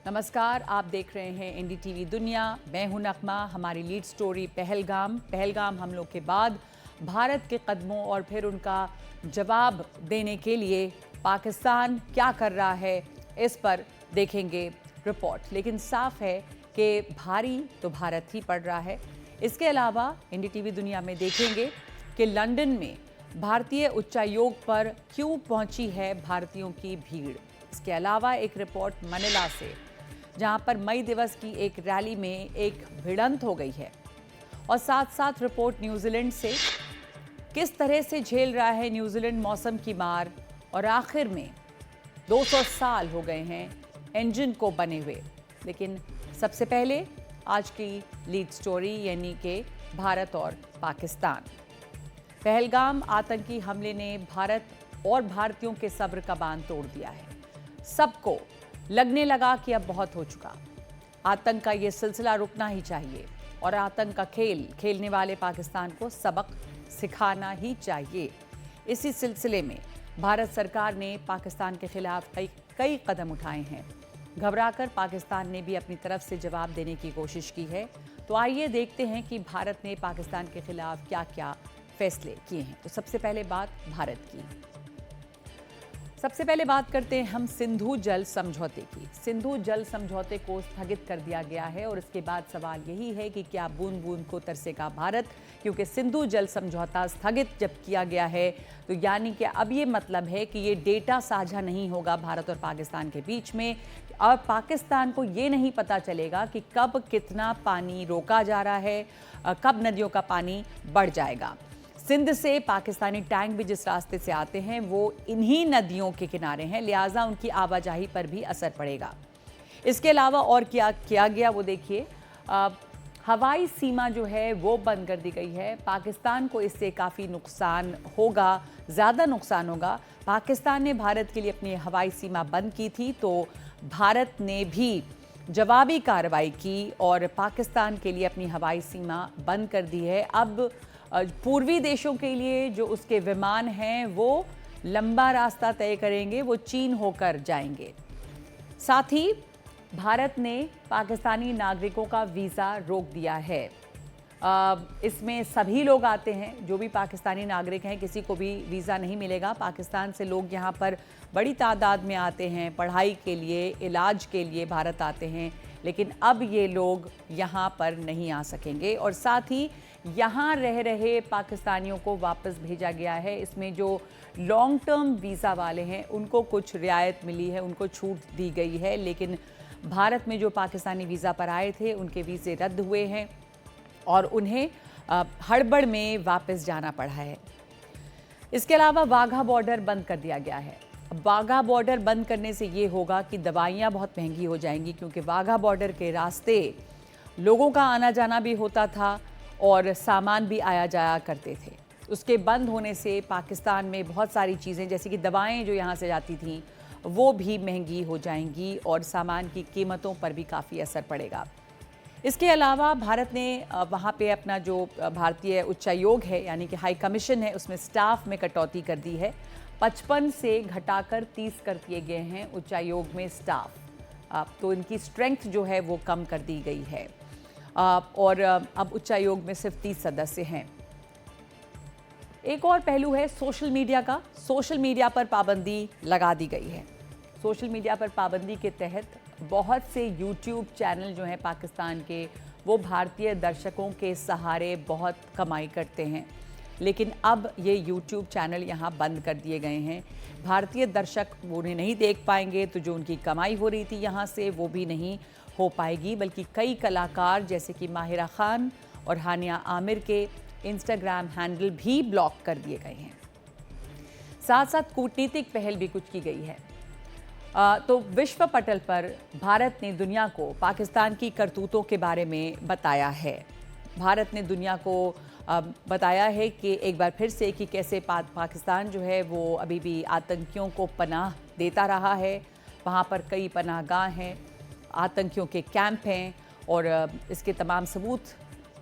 नमस्कार, आप देख रहे हैं एनडीटीवी दुनिया। मैं हूं नगमा। हमारी लीड स्टोरी पहलगाम हमलों के बाद भारत के कदमों और फिर उनका जवाब देने के लिए पाकिस्तान क्या कर रहा है, इस पर देखेंगे रिपोर्ट। लेकिन साफ है कि भारी तो भारत ही पड़ रहा है। इसके अलावा एनडीटीवी दुनिया में देखेंगे कि लंदन में भारतीय उच्चायोग पर क्यों पहुंची है भारतीयों की भीड़। इसके अलावा एक रिपोर्ट मनीला से, जहां पर मई दिवस की एक रैली में एक भिड़ंत हो गई है। और साथ साथ रिपोर्ट न्यूजीलैंड से, किस तरह से झेल रहा है न्यूजीलैंड मौसम की मार। और आखिर में 200 साल हो गए हैं इंजन को बने हुए। लेकिन सबसे पहले आज की लीड स्टोरी, यानी कि भारत और पाकिस्तान। पहलगाम आतंकी हमले ने भारत और भारतीयों के सब्र का बांध तोड़ दिया है। सबको लगने लगा कि अब बहुत हो चुका, आतंक का ये सिलसिला रुकना ही चाहिए और आतंक का खेल खेलने वाले पाकिस्तान को सबक सिखाना ही चाहिए। इसी सिलसिले में भारत सरकार ने पाकिस्तान के खिलाफ कई कदम उठाए हैं। घबराकर पाकिस्तान ने भी अपनी तरफ से जवाब देने की कोशिश की है। तो आइए देखते हैं कि भारत ने पाकिस्तान के खिलाफ क्या क्या फैसले किए हैं। तो सबसे पहले बात भारत की। सबसे पहले बात करते हैं हम सिंधु जल समझौते की। सिंधु जल समझौते को स्थगित कर दिया गया है और इसके बाद सवाल यही है कि क्या बूंद बूंद को तरसेगा भारत, क्योंकि सिंधु जल समझौता स्थगित जब किया गया है तो यानी कि अब ये मतलब है कि ये डेटा साझा नहीं होगा भारत और पाकिस्तान के बीच में। और पाकिस्तान को ये नहीं पता चलेगा कि कब कितना पानी रोका जा रहा है, कब नदियों का पानी बढ़ जाएगा। सिंध से पाकिस्तानी टैंक भी जिस रास्ते से आते हैं वो इन्हीं नदियों के किनारे हैं, लिहाजा उनकी आवाजाही पर भी असर पड़ेगा। इसके अलावा और क्या किया गया वो देखिए। हवाई सीमा जो है वो बंद कर दी गई है। पाकिस्तान को इससे काफ़ी नुकसान होगा, ज़्यादा नुकसान होगा। पाकिस्तान ने भारत के लिए अपनी हवाई सीमा बंद की थी, तो भारत ने भी जवाबी कार्रवाई की और पाकिस्तान के लिए अपनी हवाई सीमा बंद कर दी है। अब पूर्वी देशों के लिए जो उसके विमान हैं वो लंबा रास्ता तय करेंगे, वो चीन होकर जाएंगे। साथ ही भारत ने पाकिस्तानी नागरिकों का वीज़ा रोक दिया है। इसमें सभी लोग आते हैं, जो भी पाकिस्तानी नागरिक हैं, किसी को भी वीज़ा नहीं मिलेगा। पाकिस्तान से लोग यहाँ पर बड़ी तादाद में आते हैं, पढ़ाई के लिए, इलाज के लिए भारत आते हैं। लेकिन अब ये लोग यहाँ पर नहीं आ सकेंगे। और साथ ही यहाँ रह रहे पाकिस्तानियों को वापस भेजा गया है। इसमें जो लॉन्ग टर्म वीज़ा वाले हैं उनको कुछ रियायत मिली है, उनको छूट दी गई है। लेकिन भारत में जो पाकिस्तानी वीज़ा पर आए थे उनके वीज़े रद्द हुए हैं और उन्हें हड़बड़ में वापस जाना पड़ा है। इसके अलावा वाघा बॉर्डर बंद कर दिया गया है। वाघा बॉर्डर बंद करने से ये होगा कि दवाइयाँ बहुत महंगी हो जाएंगी, क्योंकि वाघा बॉर्डर के रास्ते लोगों का आना जाना भी होता था और सामान भी आया जाया करते थे। उसके बंद होने से पाकिस्तान में बहुत सारी चीज़ें, जैसे कि दवाएं जो यहाँ से जाती थीं, वो भी महंगी हो जाएंगी और सामान की कीमतों पर भी काफ़ी असर पड़ेगा। इसके अलावा भारत ने वहाँ पे अपना जो भारतीय उच्चायोग है, यानी कि हाई कमीशन है, उसमें स्टाफ में कटौती कर दी है। 55 से घटाकर 30 कर दिए गए हैं उच्चायोग में स्टाफ। तो इनकी स्ट्रेंथ जो है वो कम कर दी गई है और अब उच्चायोग में सिर्फ 30 सदस्य हैं। एक और पहलू है सोशल मीडिया का। सोशल मीडिया पर पाबंदी लगा दी गई है। सोशल मीडिया पर पाबंदी के तहत बहुत से यूट्यूब चैनल जो हैं पाकिस्तान के, वो भारतीय दर्शकों के सहारे बहुत कमाई करते हैं। लेकिन अब ये यूट्यूब चैनल यहाँ बंद कर दिए गए हैं। भारतीय दर्शक उन्हें नहीं देख पाएंगे, तो जो उनकी कमाई हो रही थी यहाँ से वो भी नहीं हो पाएगी। बल्कि कई कलाकार जैसे कि माहिरा खान और हानिया आमिर के इंस्टाग्राम हैंडल भी ब्लॉक कर दिए गए हैं। साथ साथ कूटनीतिक पहल भी कुछ की गई है। तो विश्व पटल पर भारत ने दुनिया को पाकिस्तान की करतूतों के बारे में बताया है। भारत ने दुनिया को बताया है कि एक बार फिर से कि कैसे पाकिस्तान जो है वो अभी भी आतंकियों को पनाह देता रहा है। वहाँ पर कई पनाहगाह हैं, आतंकियों के कैंप हैं और इसके तमाम सबूत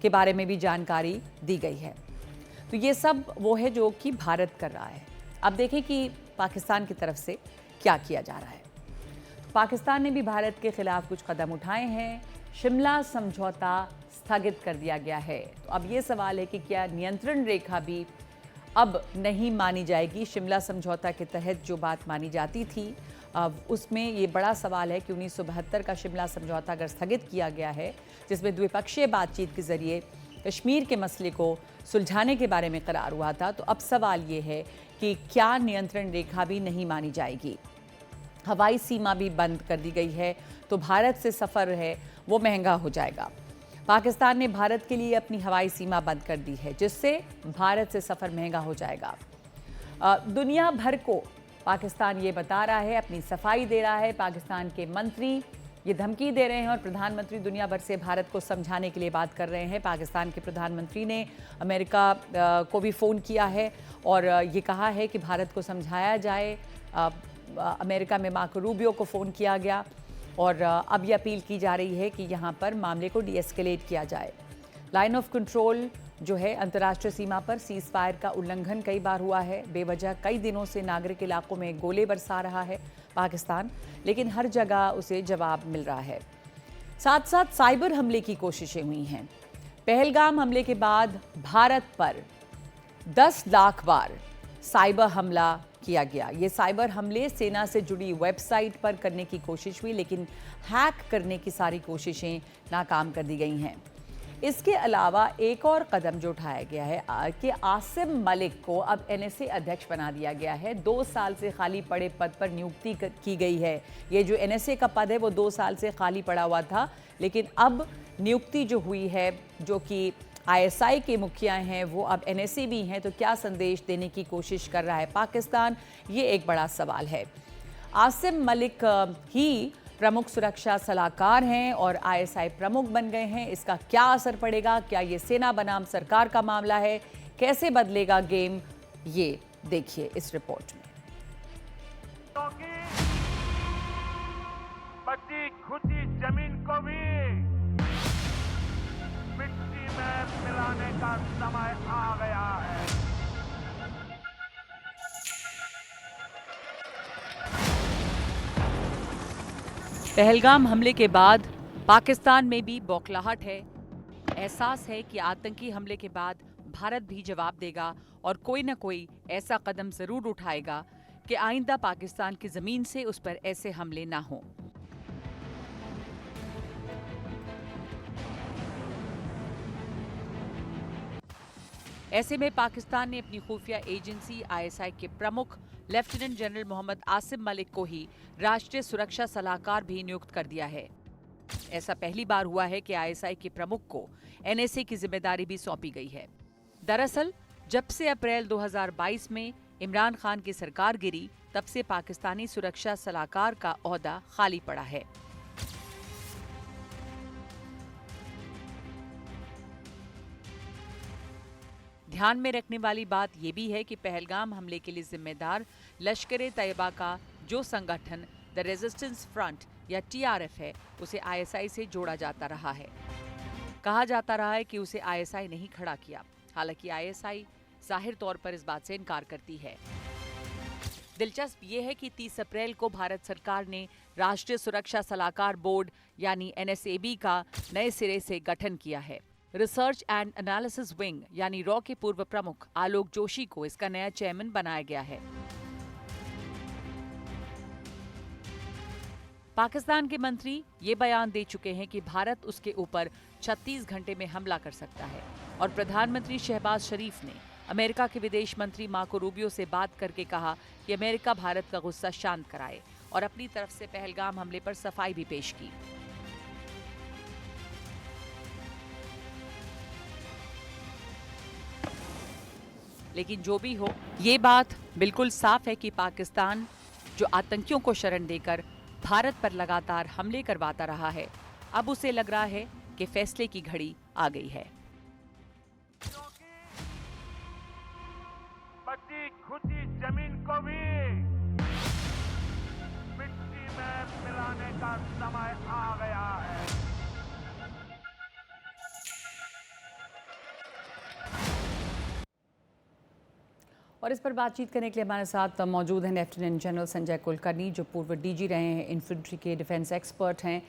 के बारे में भी जानकारी दी गई है। तो ये सब वो है जो कि भारत कर रहा है। अब देखें कि पाकिस्तान की तरफ से क्या किया जा रहा है। पाकिस्तान ने भी भारत के खिलाफ कुछ कदम उठाए हैं। शिमला समझौता स्थगित कर दिया गया है। तो अब ये सवाल है कि क्या नियंत्रण रेखा भी अब नहीं मानी जाएगी? शिमला समझौता के तहत जो बात मानी जाती थी, अब उसमें ये बड़ा सवाल है कि 1972 का शिमला समझौता अगर स्थगित किया गया है, जिसमें द्विपक्षीय बातचीत के जरिए कश्मीर के मसले को सुलझाने के बारे में करार हुआ था, तो अब सवाल ये है कि क्या नियंत्रण रेखा भी नहीं मानी जाएगी? हवाई सीमा भी बंद कर दी गई है, तो भारत से सफ़र है वो महंगा हो जाएगा। पाकिस्तान ने भारत के लिए अपनी हवाई सीमा बंद कर दी है, जिससे भारत से सफ़र महंगा हो जाएगा। दुनिया भर को पाकिस्तान ये बता रहा है, अपनी सफाई दे रहा है। पाकिस्तान के मंत्री ये धमकी दे रहे हैं और प्रधानमंत्री दुनिया भर से भारत को समझाने के लिए बात कर रहे हैं। पाकिस्तान के प्रधानमंत्री ने अमेरिका को भी फ़ोन किया है और ये कहा है कि भारत को समझाया जाए। अमेरिका में मार्को रूबियो को फ़ोन किया गया और अब ये अपील की जा रही है कि यहाँ पर मामले को डीएस्केलेट किया जाए। लाइन ऑफ कंट्रोल जो है अंतर्राष्ट्रीय सीमा पर सीज़ फायर का उल्लंघन कई बार हुआ है। बेवजह कई दिनों से नागरिक इलाकों में गोले बरसा रहा है पाकिस्तान, लेकिन हर जगह उसे जवाब मिल रहा है। साथ साथ साइबर हमले की कोशिशें हुई हैं। पहलगाम हमले के बाद भारत पर 10 लाख बार साइबर हमला किया गया। ये साइबर हमले सेना से जुड़ी वेबसाइट पर करने की कोशिश हुई, लेकिन हैक करने की सारी कोशिशें नाकाम कर दी गई हैं। इसके अलावा एक और कदम जो उठाया गया है कि आसिम मलिक को अब एनएसए अध्यक्ष बना दिया गया है। 2 साल से खाली पड़े पद पर नियुक्ति की गई है। ये जो एनएसए का पद है वो 2 साल से खाली पड़ा हुआ था, लेकिन अब नियुक्ति जो हुई है, जो कि आईएसआई के मुखिया हैं, वो अब एनएसए भी हैं, तो क्या संदेश देने की कोशिश कर रहा है पाकिस्तान? ये एक बड़ा सवाल है। आसिम मलिक ही प्रमुख सुरक्षा सलाहकार हैं और आईएसआई प्रमुख बन गए हैं। इसका क्या असर पड़ेगा? क्या ये सेना बनाम सरकार का मामला है? कैसे बदलेगा गेम? ये देखिए इस रिपोर्ट में। बची खुदी जमीन को भी मिट्टी में मिलाने का समय आ गया है। पहलगाम हमले के बाद पाकिस्तान में भी बौखलाहट है। एहसास है कि आतंकी हमले के बाद भारत भी जवाब देगा और कोई न कोई ऐसा कदम जरूर उठाएगा कि आइंदा पाकिस्तान की जमीन से उस पर ऐसे हमले ना हों। ऐसे में पाकिस्तान ने अपनी खुफिया एजेंसी आईएसआई के प्रमुख लेफ्टिनेंट जनरल मोहम्मद आसिम मलिक को ही राष्ट्रीय सुरक्षा सलाहकार भी नियुक्त कर दिया है। ऐसा पहली बार हुआ है कि आईएसआई के प्रमुख को एनएसए की जिम्मेदारी भी सौंपी गई है। दरअसल जब से अप्रैल 2022 में इमरान खान की सरकार गिरी, तब से पाकिस्तानी सुरक्षा सलाहकार का ओहदा खाली पड़ा है। ध्यान में रखने वाली बात यह भी है कि पहलगाम हमले के लिए जिम्मेदार लश्कर-ए-तैयबा का जो संगठन द रेजिस्टेंस फ्रंट या टीआरएफ है, उसे आईएसआई से जोड़ा जाता रहा है। कहा जाता रहा है कि उसे आईएसआई नहीं खड़ा किया। हालांकि आईएसआई जाहिर तौर पर इस बात से इनकार करती है। दिलचस्प ये है कि 30 अप्रैल को भारत सरकार ने राष्ट्रीय सुरक्षा सलाहकार बोर्ड यानी एनएसएबी का नए सिरे से गठन किया है। रिसर्च एंड एनालिसिस विंग यानी रॉ के पूर्व प्रमुख आलोक जोशी को इसका नया चेयरमैन बनाया गया है। पाकिस्तान के मंत्री ये बयान दे चुके हैं कि भारत उसके ऊपर 36 घंटे में हमला कर सकता है और प्रधानमंत्री शहबाज शरीफ ने अमेरिका के विदेश मंत्री मार्को रूबियो से बात करके कहा कि अमेरिका भारत का गुस्सा शांत कराए और अपनी तरफ से पहलगाम हमले पर सफाई भी पेश की। लेकिन जो भी हो, ये बात बिल्कुल साफ है कि पाकिस्तान जो आतंकियों को शरण देकर भारत पर लगातार हमले करवाता रहा है, अब उसे लग रहा है कि फैसले की घड़ी आ गई है। बची खुदी जमीन को भी मिट्टी में मिलाने का समय आ गया है। और इस पर बातचीत करने के लिए हमारे साथ मौजूद हैं लेफ्टिनेंट जनरल संजय कुलकर्णी, जो पूर्व डीजी रहे हैं, इन्फेंट्री के डिफेंस एक्सपर्ट हैं।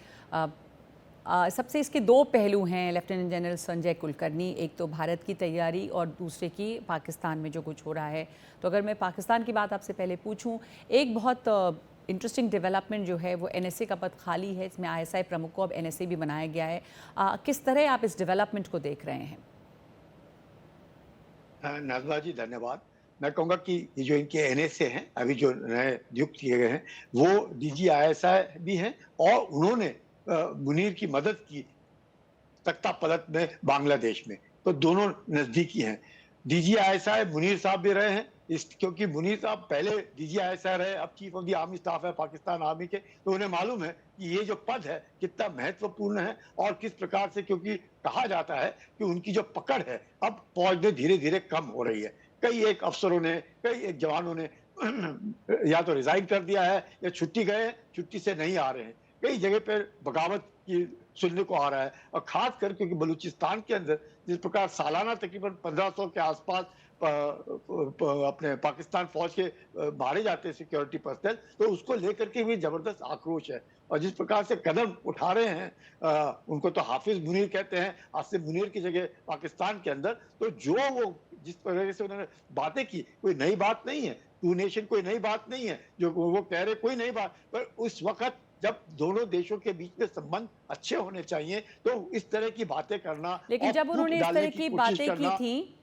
सबसे इसके दो पहलू हैं लेफ्टिनेंट जनरल संजय कुलकर्णी, एक तो भारत की तैयारी और दूसरे की पाकिस्तान में जो कुछ हो रहा है। तो अगर मैं पाकिस्तान की बात आपसे पहले पूछूं, एक बहुत इंटरेस्टिंग डेवलपमेंट जो है वो एनएसए का पद खाली है, इसमें आईएसआई प्रमुख को अब एनएसए भी बनाया गया है। किस तरह आप इस डेवलपमेंट को देख रहे हैं? नाजमा जी धन्यवाद। मैं कहूँगा कि ये जो इनके एनएसए हैं, अभी जो नए नियुक्त किए गए हैं, वो डीजी आईएसआई भी हैं और उन्होंने मुनीर की मदद की तख्ता पलट में बांग्लादेश में, तो दोनों नजदीकी हैं। डीजी आईएसआई मुनीर साहब भी रहे हैं, क्योंकि मुनीर साहब पहले डीजी आईएसआई रहे, अब chief of the army staff है पाकिस्तान आर्मी के, तो उन्हें मालूम है कि ये जो पद है कितना महत्वपूर्ण है और किस प्रकार से, क्योंकि कहा जाता है कि उनकी जो पकड़ है अब फौज में धीरे धीरे कम हो रही है। कई एक अफसरों ने, कई एक जवानों ने या तो रिजाइन कर दिया है या छुट्टी गए, छुट्टी से नहीं आ रहे हैं। कई जगह पर बगावत की सुनने को आ रहा है, और खास कर क्योंकि बलूचिस्तान के अंदर जिस प्रकार सालाना तकरीबन 1500 के आसपास अपने पाकिस्तान फौज के मारे जाते हैं सिक्योरिटी पर्सनल, तो उसको लेकर के भी जबरदस्त आक्रोश है। और जिस प्रकार से कदम उठा रहे हैं, उनको तो हाफिज मुनीर कहते हैं, आसिफ मुनीर की जगह पाकिस्तान के अंदर, तो जो वो जिस तरह से उन्होंने बातें की, कोई नई बात नहीं है, टू नेशन कोई नई बात नहीं है, जो वो कह रहे कोई नई बात, पर उस वक्त जब दोनों देशों के बीच में संबंध अच्छे होने चाहिए, तो इस तरह की बातें करना, लेकिन जब उन्होंने इस तरह की बातें की थी,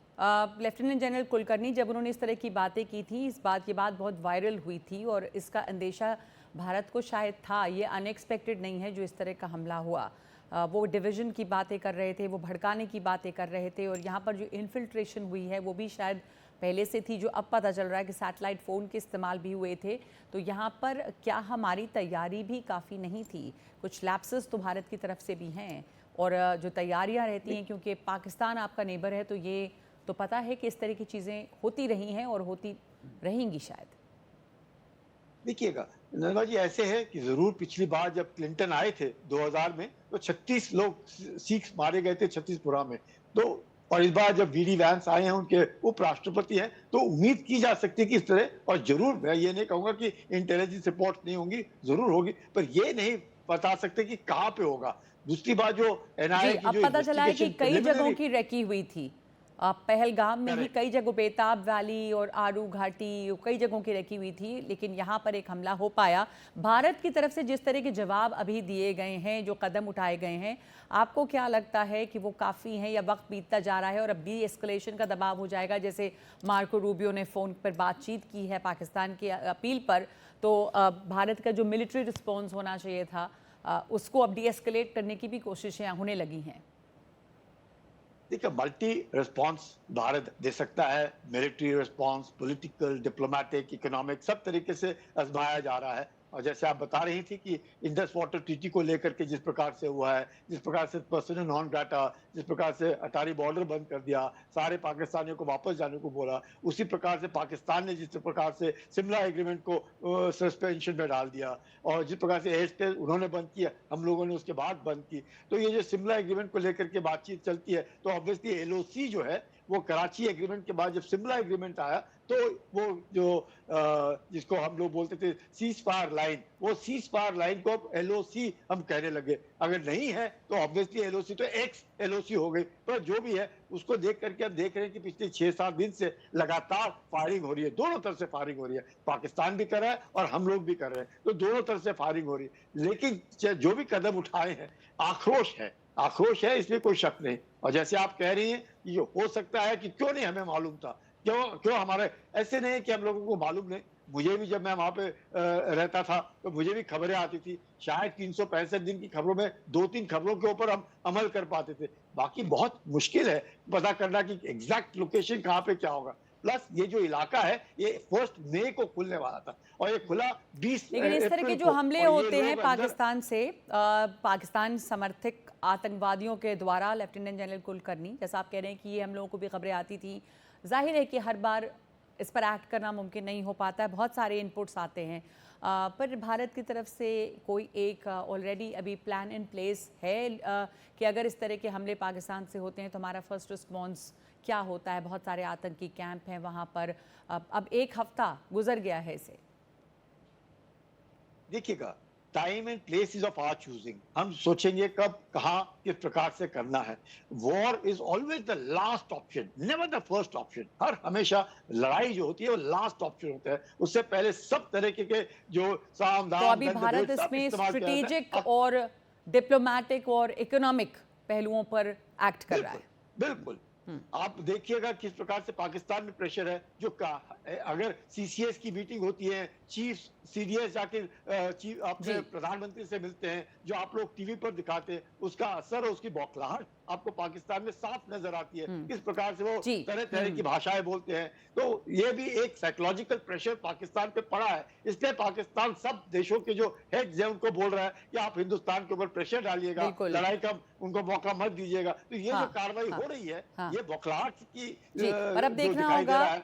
लेफ्टिनेंट जनरल कुलकर्णी, जब उन्होंने इस तरह की बातें की थी, इस बात की बात बहुत वायरल हुई थी और इसका अंदेशा भारत को शायद था। ये अनएक्सपेक्टेड नहीं है जो इस तरह का हमला हुआ। वो डिवीजन की बातें कर रहे थे, वो भड़काने की बातें कर रहे थे, और यहाँ पर जो इन्फिल्ट्रेशन हुई है वो भी शायद पहले से थी, जो अब पता चल रहा है कि सैटेलाइट फ़ोन के इस्तेमाल भी हुए थे। तो यहाँ पर क्या हमारी तैयारी भी काफ़ी नहीं थी? कुछ लैप्सेस तो भारत की तरफ से भी हैं, और जो तैयारियाँ रहती हैं, क्योंकि पाकिस्तान आपका नेबर है, तो ये तो पता है कि इस तरह की चीज़ें होती रही हैं और होती रहेंगी शायद। देखिएगा नरमा जी, ऐसे है कि जरूर पिछली बार जब क्लिंटन आए थे 2000 में, तो 36 लोग सिख मारे गए थे छत्तीसपुरा में। तो और इस बार जब वीडी वैंस आए हैं, उनके उपराष्ट्रपति हैं, तो उम्मीद की जा सकती है कि इस तरह, और जरूर मैं ये नहीं कहूंगा कि इंटेलिजेंस रिपोर्ट नहीं होंगी, जरूर होगी, पर ये नहीं बता सकते कि कहाँ पे होगा। दूसरी बात, जो एनआईए की अब जो पता चला है कि कई जगहों की प्रिलिमिनरी रेकी हुई थी। पहलगाम में ही कई जगहों, बेताब वैली और आरू घाटी, कई जगहों की रेकी हुई थी, लेकिन यहाँ पर एक हमला हो पाया। भारत की तरफ से जिस तरह के जवाब अभी दिए गए हैं, जो कदम उठाए गए हैं, आपको क्या लगता है कि वो काफ़ी हैं या वक्त बीतता जा रहा है और अब भी एस्केलेशन का दबाव हो जाएगा? जैसे मार्को रूबियो ने फ़ोन पर बातचीत की है पाकिस्तान की अपील पर, तो भारत का जो मिलिट्री रिस्पॉन्स होना चाहिए था, उसको अब डी एस्केलेट करने की भी कोशिशें होने लगी हैं। देखिए, मल्टी रिस्पॉन्स भारत दे सकता है, military response, political, diplomatic, economic, सब तरीके से आजमाया जा रहा है। और जैसे आप बता रही थी कि इंडस वाटर ट्रीटी को लेकर के जिस प्रकार से हुआ है, जिस प्रकार से पर्सनल नॉन ग्राटा, जिस प्रकार से अटारी बॉर्डर बंद कर दिया, सारे पाकिस्तानियों को वापस जाने को बोला, उसी प्रकार से पाकिस्तान ने जिस प्रकार से शिमला एग्रीमेंट को सस्पेंशन में डाल दिया, और जिस प्रकार से एयर स्पेस उन्होंने बंद किया, हम लोगों ने उसके बाद बंद की। तो ये जो शिमला एग्रीमेंट को लेकर के बातचीत चलती है, तो ऑब्वियसली एलओसी जो है, वो कराची एग्रीमेंट के बाद जब शिमला एग्रीमेंट आया, तो वो जो जिसको हम लोग बोलते थे सीज फायर लाइन, वो सीज फायर लाइन को अब एलओसी हम कहने लगे। अगर नहीं है तो ऑब्वियसली एलओसी तो एक्स एलओसी हो गई। पर जो भी है, उसको देख करके अब देख रहे हैं कि पिछले 6-7 दिन से लगातार फायरिंग हो रही है, दोनों तरफ से फायरिंग हो रही है। पाकिस्तान भी कर रहा है और हम लोग भी कर रहे हैं, तो दोनों तरफ से फायरिंग हो रही है। लेकिन जो भी कदम उठाए हैं, आक्रोश है, इसमें कोई शक नहीं। और जैसे आप कह रही हैं, ये हो सकता है कि क्यों नहीं हमें मालूम था, क्यों हमारे, ऐसे नहीं कि हम लोगों को मालूम नहीं। मुझे भी जब मैं वहां पे रहता था, तो मुझे भी खबरें आती थी। शायद 365 दिन की खबरों में 2-3 खबरों के ऊपर हम अमल कर पाते थे। बाकी बहुत मुश्किल है पता करना कि एग्जैक्ट लोकेशन कहाँ पे क्या होगा। प्लस ये जो इलाका है, ये 1 मई को खुलने वाला था और ये खुला 20 लेकिन इस तरह के जो हमले होते हैं पाकिस्तान से, पाकिस्तान समर्थित आतंकवादियों के द्वारा, लेफ्टिनेंट जनरल कुलकर्णी, जैसा आप कह रहे हैं कि ये हम लोगों को भी खबरें आती थी, जाहिर है कि हर बार इस पर एक्ट करना मुमकिन नहीं हो पाता है, बहुत सारे इनपुट्स आते हैं, पर भारत की तरफ से कोई एक ऑलरेडी अभी प्लान इन प्लेस है कि अगर इस तरह के हमले पाकिस्तान से होते हैं तो हमारा फर्स्ट रिस्पॉन्स क्या होता है? बहुत सारे आतंकी कैंप हैं वहाँ पर। अब एक हफ्ता गुजर गया है इसे। देखिएगा, time and place is of our choosing. हम सोचेंगे कब, कहाँ, किस प्रकार से करना है। War is always the last option, never the first option. हमेशा लड़ाई जो होती है वो लास्ट ऑप्शन होता है। उससे पहले सब तरीके के जो साम तो दाम अभी दंड भारत भेद सब इसमें इस्तेमाल किया जाता है। स्ट्रेटेजिक और डिप्लोमेटिक और इकोनॉमिक पहलुओं पर एक्ट कर रहा है। बिल्कुल। आप देखिएगा किस प्रकार से पाकिस्तान में प्रेशर है। जो अगर सीसीएस की मीटिंग होती है, चीफ सीडीएस जाके चीफ अपने प्रधानमंत्री से मिलते हैं, जो आप लोग टीवी पर दिखाते हैं, उसका असर और उसकी बौखलाहट आपको पाकिस्तान में साफ नजर आती है। किस प्रकार से वो तरह तरह की भाषाएं बोलते हैं। तो ये भी एक साइकोलॉजिकल प्रेशर पाकिस्तान पे पड़ा है। इसलिए पाकिस्तान सब देशों के जो हेड्स हैं उनको बोल रहा है कि आप हिंदुस्तान के ऊपर प्रेशर डालिएगा, लड़ाई का उनको मौका मत दीजिएगा। तो ये जो कार्रवाई हो रही है, ये बौखलाहट की और अब देखना होगा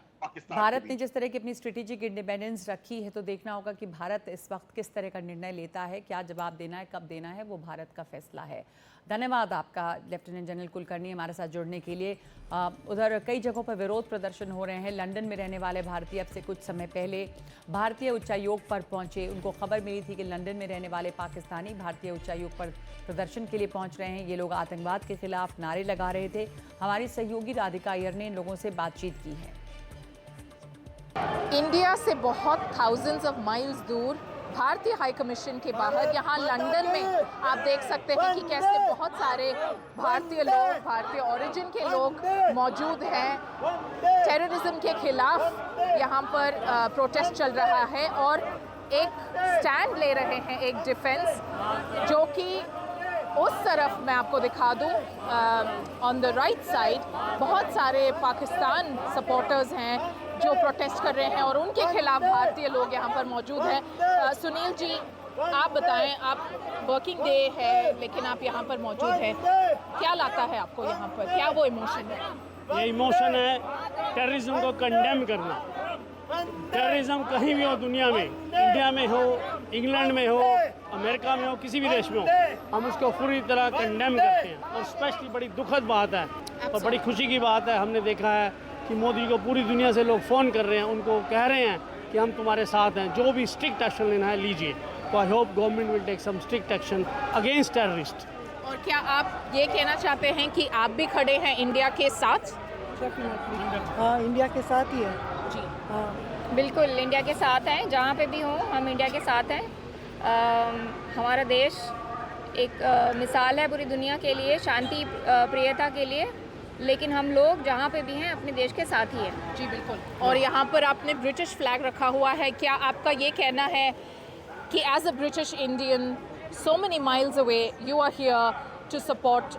भारत ने के जिस तरह की अपनी स्ट्रेटेजिक इंडिपेंडेंस रखी है, तो देखना होगा कि भारत इस वक्त किस तरह का निर्णय लेता है, क्या जवाब देना है, कब देना है, वो भारत का फैसला है। धन्यवाद आपका लेफ्टिनेंट जनरल कुलकर्णी हमारे साथ जुड़ने के लिए। उधर कई जगहों पर विरोध प्रदर्शन हो रहे हैं। लंदन में रहने वाले भारतीय अब से कुछ समय पहले भारतीय उच्चायोग पर पहुंचे। उनको खबर मिली थी कि लंदन में रहने वाले पाकिस्तानी भारतीय उच्चायोग पर प्रदर्शन के लिए पहुंच रहे हैं। ये लोग आतंकवाद के खिलाफ नारे लगा रहे थे। हमारी सहयोगी राधिका अय्यर ने इन लोगों से बातचीत की है। इंडिया से बहुत थाउजेंड्स ऑफ माइल्स दूर भारतीय हाई कमीशन के बाहर यहाँ लंदन में आप देख सकते हैं कि कैसे बहुत सारे भारतीय लोग, भारतीय ओरिजिन के लोग मौजूद हैं। टेररिज्म के खिलाफ यहाँ पर प्रोटेस्ट चल रहा है और एक स्टैंड ले रहे हैं, एक डिफेंस, जो कि उस तरफ मैं आपको दिखा दूँ, ऑन द राइट साइड बहुत सारे पाकिस्तान सपोर्टर्स हैं जो प्रोटेस्ट कर रहे हैं और उनके खिलाफ भारतीय लोग यहाँ पर मौजूद हैं। सुनील जी, आप बताएं, आप वर्किंग डे है लेकिन आप यहाँ पर मौजूद हैं, क्या लाता है आपको यहाँ पर, क्या वो इमोशन है? ये इमोशन है टेररिज्म को कंडेम करना। टेररिज्म कहीं भी हो दुनिया में, इंडिया में हो, इंग्लैंड में हो, अमेरिका में हो, किसी भी देश में हो, हम उसको पूरी तरह कंडेम करते हैं। और स्पेशली बड़ी दुखद बात है और बड़ी खुशी की बात है, हमने देखा है कि मोदी को पूरी दुनिया से लोग फ़ोन कर रहे हैं, उनको कह रहे हैं कि हम तुम्हारे साथ हैं, जो भी स्ट्रिक्ट एक्शन लेना है लीजिए। तो I hope government will take some strict action against terrorist. और क्या आप ये कहना चाहते हैं कि आप भी खड़े हैं इंडिया के साथ? हाँ, इंडिया के साथ ही है जी हाँ। बिल्कुल इंडिया के साथ हैं, जहाँ पे भी हों हम इंडिया के साथ हैं। हमारा देश एक मिसाल है पूरी दुनिया के लिए, शांति प्रियता के लिए, लेकिन हम लोग जहाँ पे भी हैं अपने देश के साथ ही हैं। जी बिल्कुल। और यहाँ पर आपने ब्रिटिश फ्लैग रखा हुआ है, क्या आपका ये कहना है कि as a British Indian so many miles away you are here to support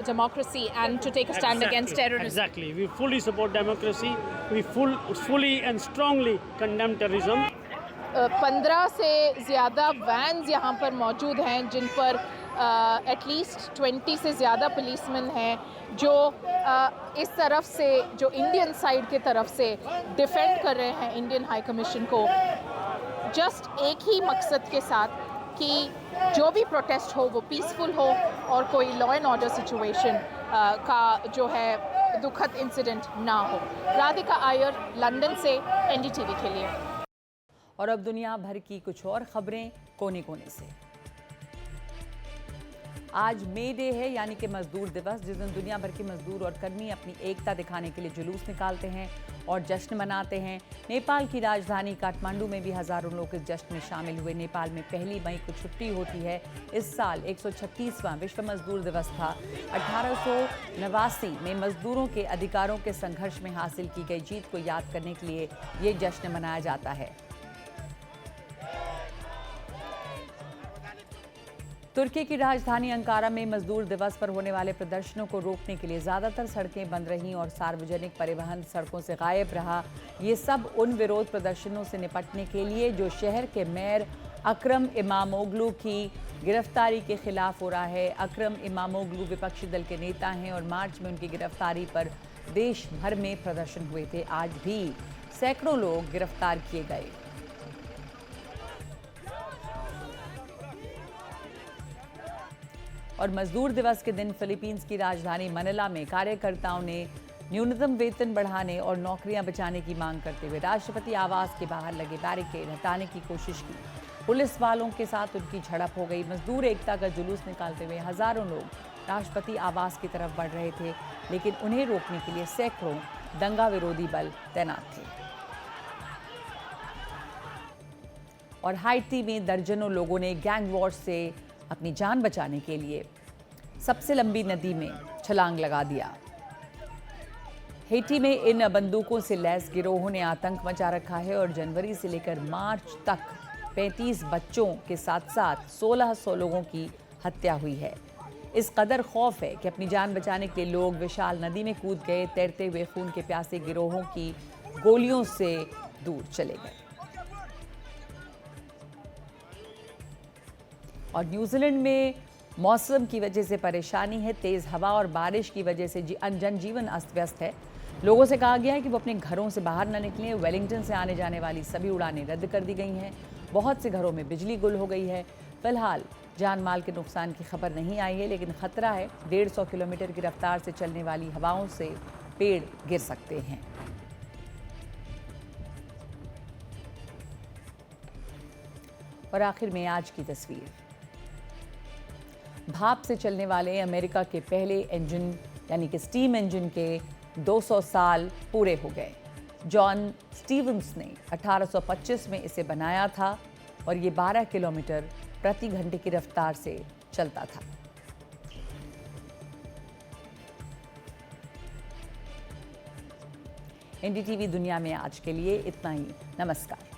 democracy and to take a stand against terrorism? Exactly. We fully support democracy. We fully and strongly condemn terrorism. 15 से ज़्यादा vans यहाँ पर मौजूद हैं जिन पर at least 20 से ज़्यादा policeman हैं जो इस तरफ से, जो इंडियन साइड की तरफ से डिफेंड कर रहे हैं इंडियन हाई कमीशन को, जस्ट एक ही मकसद के साथ कि जो भी प्रोटेस्ट हो वो पीसफुल हो और कोई लॉ एंड ऑर्डर सिचुएशन का जो है दुखद इंसिडेंट ना हो। राधिका अय्यर, लंदन से एनडीटीवी के लिए। और अब दुनिया भर की कुछ और खबरें कोने कोने से। आज मे डे है, यानी कि मजदूर दिवस, जिस दिन दुनिया भर के मजदूर और कर्मी अपनी एकता दिखाने के लिए जुलूस निकालते हैं और जश्न मनाते हैं। नेपाल की राजधानी काठमांडू में भी हजारों लोग इस जश्न में शामिल हुए। नेपाल में 1 मई को छुट्टी होती है। इस साल 136वां विश्व मजदूर दिवस था। 1889 में मजदूरों के अधिकारों के संघर्ष में हासिल की गई जीत को याद करने के लिए ये जश्न मनाया जाता है। तुर्की की राजधानी अंकारा में मजदूर दिवस पर होने वाले प्रदर्शनों को रोकने के लिए ज़्यादातर सड़कें बंद रहीं और सार्वजनिक परिवहन सड़कों से गायब रहा। ये सब उन विरोध प्रदर्शनों से निपटने के लिए जो शहर के मेयर अकरम इमामोग्लू की गिरफ्तारी के खिलाफ हो रहा है। अकरम इमामोग्लू विपक्षी दल के नेता हैं और मार्च में उनकी गिरफ्तारी पर देश भर में प्रदर्शन हुए थे। आज भी सैकड़ों लोग गिरफ्तार किए गए। और मजदूर दिवस के दिन फिलीपींस की राजधानी मनीला में कार्यकर्ताओं ने न्यूनतम वेतन बढ़ाने और नौकरियां बचाने की मांग करते हुए राष्ट्रपति आवास के बाहर लगे बैरिकेड हटाने की कोशिश की। पुलिस वालों के साथ उनकी झड़प हो गई। मजदूर एकता का जुलूस निकालते हुए हजारों लोग राष्ट्रपति आवास की तरफ बढ़ रहे थे, लेकिन उन्हें रोकने के लिए सैकड़ों दंगा विरोधी बल तैनात थे। और हाइती में दर्जनों लोगों ने गैंग वॉर से अपनी जान बचाने के लिए सबसे लंबी नदी में छलांग लगा दिया। हेटी में इन बंदूकों से लैस गिरोहों ने आतंक मचा रखा है और जनवरी से लेकर मार्च तक 35 बच्चों के साथ साथ 1600 लोगों की हत्या हुई है। इस कदर खौफ है कि अपनी जान बचाने के लिए लोग विशाल नदी में कूद गए, तैरते हुए खून के प्यासे गिरोहों की गोलियों से दूर चले गए। और न्यूजीलैंड में मौसम की वजह से परेशानी है। तेज हवा और बारिश की वजह से जनजीवन अस्त व्यस्त है। लोगों से कहा गया है कि वो अपने घरों से बाहर न निकलें। वेलिंगटन से आने जाने वाली सभी उड़ानें रद्द कर दी गई हैं। बहुत से घरों में बिजली गुल हो गई है। फिलहाल जान माल के नुकसान की खबर नहीं आई है, लेकिन खतरा है। 150 किलोमीटर की रफ्तार से चलने वाली हवाओं से पेड़ गिर सकते हैं। और आखिर में आज की तस्वीर। भाप से चलने वाले अमेरिका के पहले इंजन यानी कि स्टीम इंजन के 200 साल पूरे हो गए। जॉन स्टीवंस ने 1825 में इसे बनाया था और ये 12 किलोमीटर प्रति घंटे की रफ्तार से चलता था। एनडीटीवी दुनिया में आज के लिए इतना ही। नमस्कार।